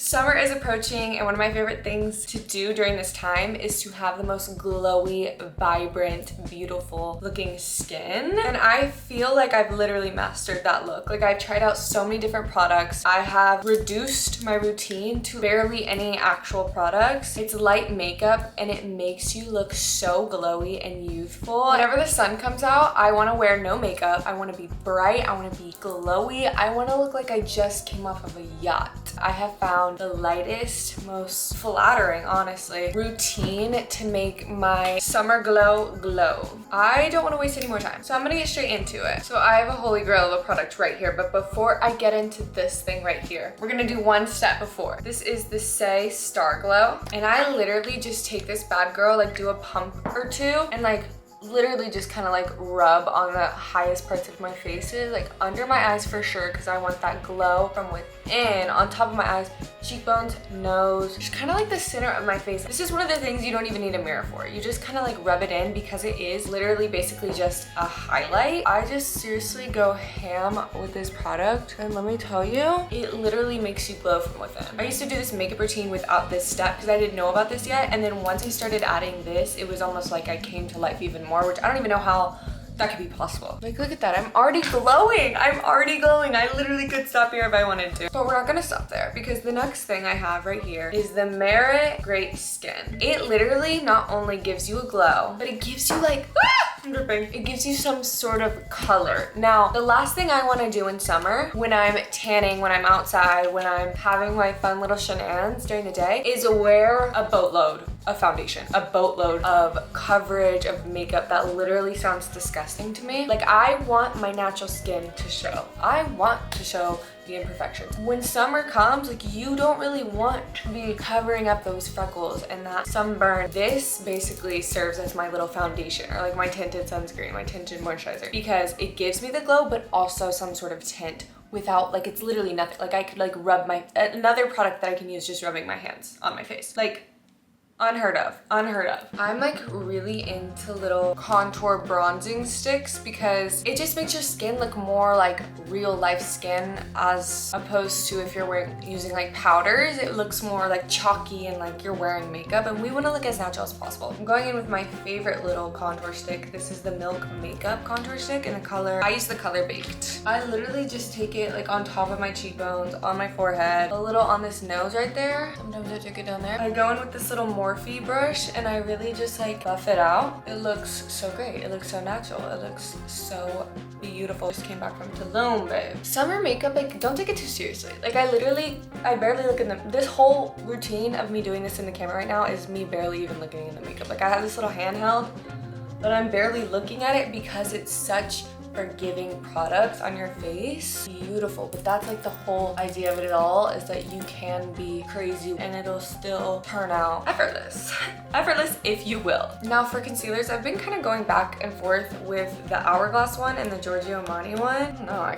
Summer is approaching, and one of my favorite things to do during this time is to have the most glowy, vibrant, beautiful looking skin. And I feel like I've literally mastered that look. Like, I've tried out so many different products. I have reduced my routine to barely any actual products. It's light makeup and it makes you look so glowy and youthful. Whenever the sun comes out, I want to wear no makeup. I want to be bright. I want to be glowy. I want to look like I just came off of a yacht. I have found the lightest, most flattering, honestly, routine to make my summer glow glow. I don't want to waste any more time, so I'm gonna get straight into it. So I have a holy grail of a product right here, but before I get into this thing right here, we're gonna do one step before. This is the Say Star Glow, and I literally just take this bad girl, like do a pump or two, and like literally just kind of like rub on the highest parts of my faces, like under my eyes for sure, because I want that glow from within, on top of my eyes, cheekbones, nose, just kind of like the center of my face. This is one of the things you don't even need a mirror for. You just kind of like rub it in because it is literally basically just a highlight. I just seriously go ham with this product, and let me tell you, it literally makes you glow from within. I used to do this makeup routine without this step because I didn't know about this yet, and then once I started adding this, it was almost like I came to life even more, which I don't even know how that could be possible. Like, look at that. I'm already glowing. I'm already glowing. I literally could stop here if I wanted to. But we're not gonna stop there because the next thing I have right here is the Merit Great Skin. It literally not only gives you a glow, but it gives you like, I'm dripping. It gives you some sort of color. Now, the last thing I wanna do in summer, when I'm tanning, when I'm outside, when I'm having my fun little shenanigans during the day, is wear a boatload of foundation, a boatload of coverage, of makeup. That literally sounds disgusting to me. Like, I want my natural skin to show. I want to show the imperfections. When summer comes, like, you don't really want to be covering up those freckles and that sunburn. This basically serves as my little foundation, or like my tinted sunscreen, my tinted moisturizer, because it gives me the glow, but also some sort of tint without, like, it's literally nothing. Like, I could like rub my, another product that I can use just rubbing my hands on my face. Like, unheard of, unheard of. I'm like really into little contour bronzing sticks because it just makes your skin look more like real life skin, as opposed to if you're using like powders, it looks more like chalky and like you're wearing makeup, and we want to look as natural as possible. I'm going in with my favorite little contour stick. This is the Milk Makeup contour stick in the color, I use the color Baked. I literally just take it like on top of my cheekbones, on my forehead, a little on this nose right there. Sometimes I take it down there. I go in with this little Morphe brush and I really just like buff it out. It looks so great. It looks so natural. It looks so beautiful. Just came back from Tulum, babe. Summer makeup, like, don't take it too seriously. Like, I barely look in this whole routine of me doing this in the camera right now is me barely even looking in the makeup. Like, I have this little handheld, but I'm barely looking at it because it's such forgiving products on your face. Beautiful. But that's like the whole idea of it all, is that you can be crazy and it'll still turn out effortless. Effortless, if you will. Now for concealers, I've been kind of going back and forth with the Hourglass one and the Giorgio Armani one. No, I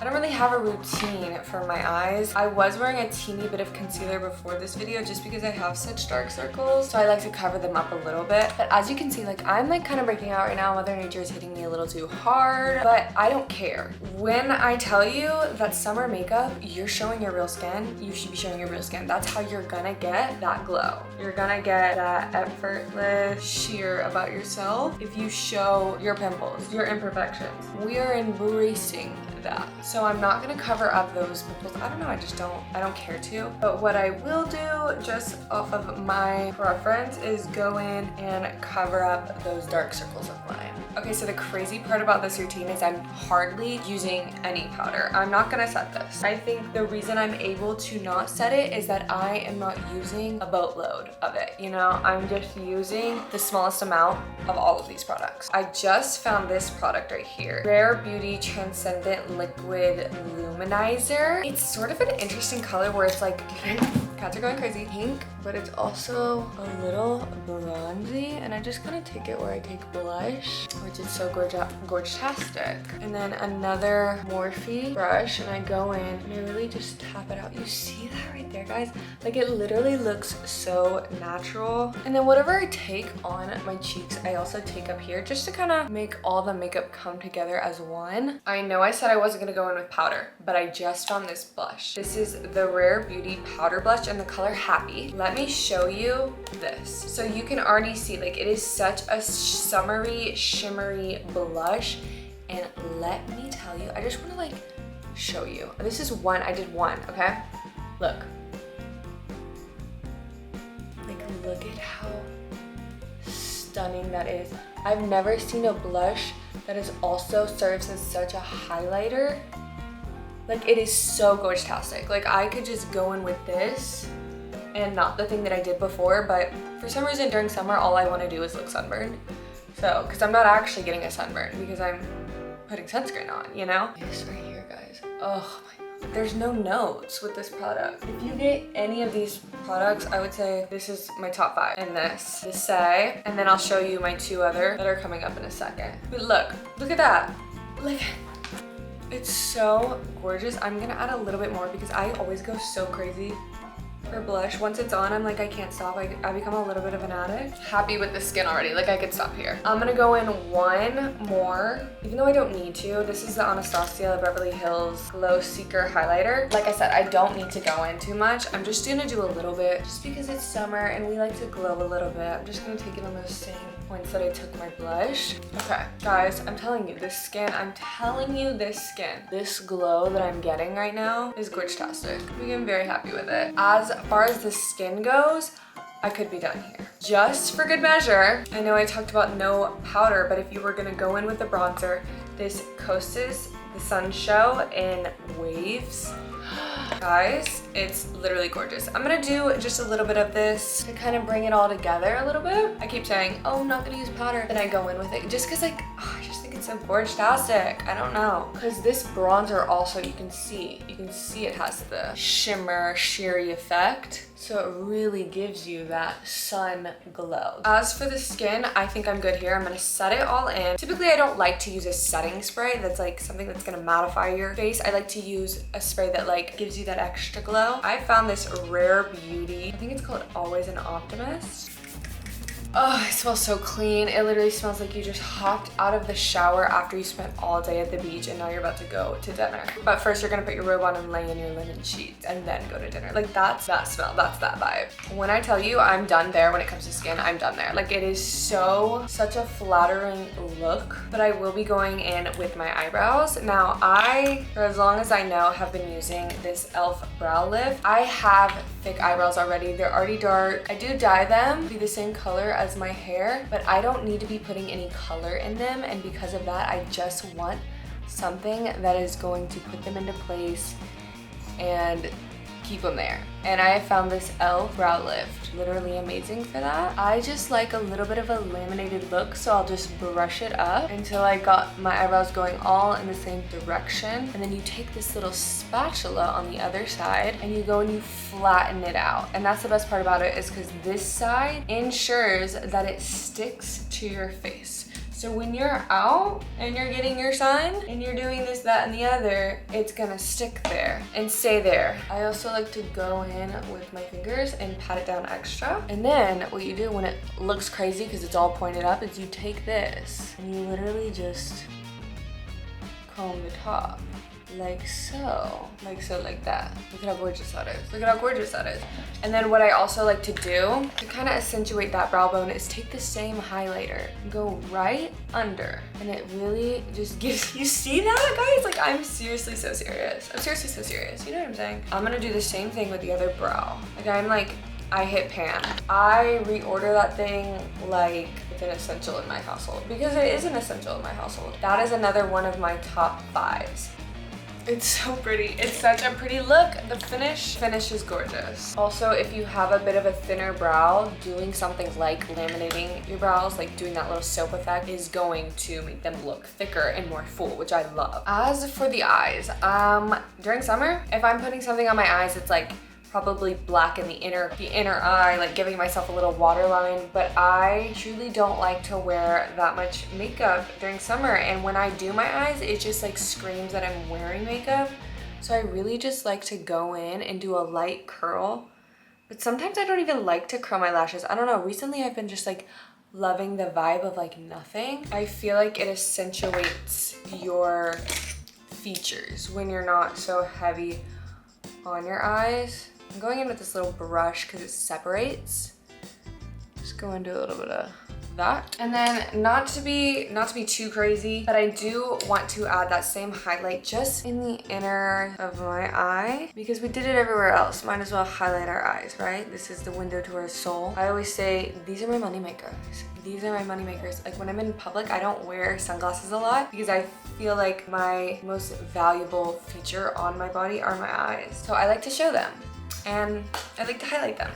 don't really have a routine for my eyes. I was wearing a teeny bit of concealer before this video just because I have such dark circles, so I like to cover them up a little bit. But as you can see, like, I'm like kind of breaking out right now. Mother Nature is hitting me a little too hard. But I don't care. When I tell you that summer makeup, you're showing your real skin, you should be showing your real skin. That's how you're gonna get that glow. You're gonna get that effortless sheer about yourself if you show your pimples, your imperfections. We are embracing that. So I'm not gonna cover up those pimples. I don't know, I don't care to. But what I will do, just off of my preference, is go in and cover up those dark circles of mine. Okay, so the crazy part about this routine is I'm hardly using any powder. I'm not gonna set this. I think the reason I'm able to not set it is that I am not using a boatload of it, you know? I'm just using the smallest amount of all of these products. I just found this product right here. Rare Beauty Transcendent Liquid Luminizer. It's sort of an interesting color where it's like pink Cats are going crazy. Pink, but it's also a little bronzy. And I just kind of take it where I take blush, which is so gorgeous-tastic. And then another Morphe brush, and I go in and I really just tap it out. You see that right there, guys? Like, it literally looks so natural. And then whatever I take on my cheeks, I also take up here just to kind of make all the makeup come together as one. I know I said I wasn't gonna go in with powder, but I just found this blush. This is the Rare Beauty powder blush in the color Happy. Let me show you this. So you can already see, like, it is such a summery, shimmery blush. And let me tell you, I just wanna like show you. This is one, I did one, okay? Look. Like, look at how stunning that is. I've never seen a blush that is also serves as such a highlighter. Like, it is so gorgeous-tastic. Like, I could just go in with this and not the thing that I did before, but for some reason during summer, all I want to do is look sunburned. So, because I'm not actually getting a sunburn because I'm putting sunscreen on, you know? This right here, guys. Oh my God. There's no notes with this product. If you get any of these products, I would say this is my top 5. And this, the Say, and then I'll show you my 2 other that are coming up in a second. But look at that. Like, it's so gorgeous. I'm gonna add a little bit more because I always go so crazy for blush. Once it's on, I'm like, I can't stop. I become a little bit of an addict. Happy with the skin already. Like, I could stop here. I'm gonna go in one more, even though I don't need to. This is the Anastasia Beverly Hills Glow Seeker Highlighter. Like I said, I don't need to go in too much. I'm just gonna do a little bit just because it's summer and we like to glow a little bit. I'm just gonna take it on those same points that I took my blush. Okay, guys, I'm telling you, this skin, this glow that I'm getting right now is gorgeous-tastic. I'm very happy with it. As far as the skin goes, I could be done here. Just for good measure, I know I talked about no powder, but if you were gonna go in with the bronzer, this Kosas The Sun Show in Waves. Guys, it's literally gorgeous. I'm gonna do just a little bit of this to kind of bring it all together a little bit. I keep saying, oh, I'm not gonna use powder. Then I go in with it just because, like, oh, I just think it's so gorgeous-tastic. I don't know. Because this bronzer also, you can see it has the shimmer, sheery effect. So it really gives you that sun glow. As for the skin, I think I'm good here. I'm gonna set it all in. Typically, I don't like to use a setting spray that's like something that's gonna mattify your face. I like to use a spray that like gives you that extra glow. I found this Rare Beauty, I think it's called Always an Optimist. Oh, it smells so clean. It literally smells like you just hopped out of the shower after you spent all day at the beach and now you're about to go to dinner. But first you're gonna put your robe on and lay in your linen sheets and then go to dinner. Like, that's that smell, that's that vibe. When I tell you I'm done there when it comes to skin, I'm done there. Like, it is such a flattering look, but I will be going in with my eyebrows. Now, I, for as long as I know, have been using this e.l.f. brow lift. I have thick eyebrows already. They're already dark. I do dye them to be the same color as my hair, but I don't need to be putting any color in them, and because of that, I just want something that is going to put them into place and keep them there. And I found this e.l.f. brow lift, literally amazing for that. I just like a little bit of a laminated look, so I'll just brush it up until I got my eyebrows going all in the same direction. And then you take this little spatula on the other side and you go and you flatten it out. And that's the best part about it, is because this side ensures that it sticks to your face. So when you're out and you're getting your sun and you're doing this, that, and the other, it's gonna stick there and stay there. I also like to go in with my fingers and pat it down extra. And then what you do when it looks crazy because it's all pointed up is you take this and you literally just comb the top. Like so, like that. Look at how gorgeous that is. Look at how gorgeous that is. And then what I also like to do to kind of accentuate that brow bone is take the same highlighter, go right under, and it really just gives, you see that, guys? Like, I'm seriously so serious. I'm seriously so serious. You know what I'm saying? I'm gonna do the same thing with the other brow. Like, I hit pan. I reorder that thing like it's an essential in my household, because it is an essential in my household. That is another one of my top 5s. It's so pretty. It's such a pretty look. The finish is gorgeous. Also, if you have a bit of a thinner brow, doing something like laminating your brows, like doing that little soap effect, is going to make them look thicker and more full, which I love. As for the eyes, during summer, if I'm putting something on my eyes that's like probably blacken the inner eye, like giving myself a little waterline, but I truly don't like to wear that much makeup during summer. And when I do my eyes, it just like screams that I'm wearing makeup. So I really just like to go in and do a light curl. But sometimes I don't even like to curl my lashes. I don't know, recently I've been just like loving the vibe of like nothing. I feel like it accentuates your features when you're not so heavy on your eyes. I'm going in with this little brush because it separates. Just go into a little bit of that. And then not to be too crazy, but I do want to add that same highlight just in the inner of my eye because we did it everywhere else. Might as well highlight our eyes, right? This is the window to our soul. I always say, these are my money makers. These are my money makers. Like when I'm in public, I don't wear sunglasses a lot because I feel like my most valuable feature on my body are my eyes. So I like to show them and I like to highlight them.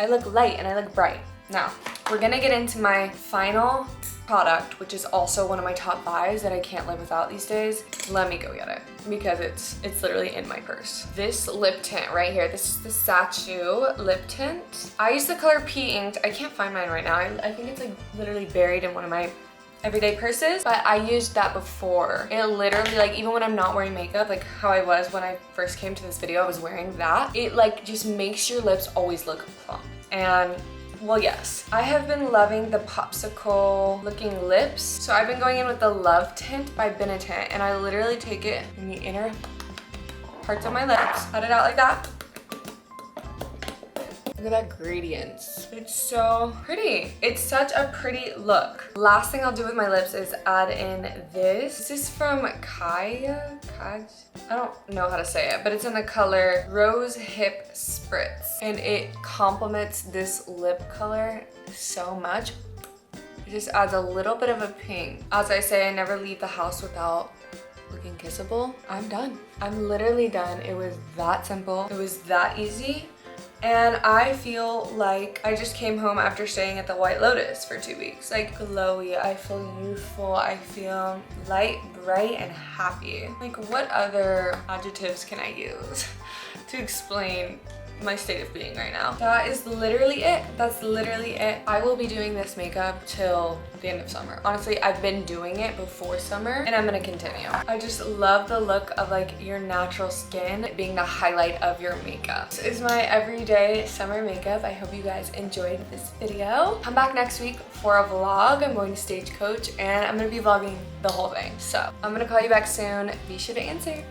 I look light and I look bright. Now, we're gonna get into my final product, which is also one of my top 5s that I can't live without these days. Let me go get it because it's literally in my purse. This lip tint right here, this is the Sachu lip tint. I use the color Pea Inked. I can't find mine right now. I think it's like literally buried in one of my everyday purses, but I used that before. It literally, like, even when I'm not wearing makeup, like how I was when I first came to this video, I was wearing that. It like just makes your lips always look plump. And well, yes, I have been loving the popsicle looking lips. So I've been going in with the Love Tint by Benetint, and I literally take it in the inner parts of my lips, pat it out like that. Look at that gradients. It's so pretty. It's such a pretty look. Last thing I'll do with my lips is add in this. This is from Kaj? I don't know how to say it, but it's in the color Rose Hip Spritz. And it complements this lip color so much. It just adds a little bit of a pink. As I say, I never leave the house without looking kissable. I'm done. I'm literally done. It was that simple. It was that easy. And I feel like I just came home after staying at the White Lotus for 2 weeks. Like glowy, I feel youthful, I feel light, bright, and happy. Like what other adjectives can I use to explain my state of being right now? That is literally it. That's literally it. I will be doing this makeup till the end of summer. Honestly, I've been doing it before summer and I'm gonna continue. I just love the look of like your natural skin being the highlight of your makeup. This is my everyday summer makeup. I hope you guys enjoyed this video. Come back next week for a vlog. I'm going to Stagecoach and I'm gonna be vlogging the whole thing. So I'm gonna call you back soon. Be sure to answer.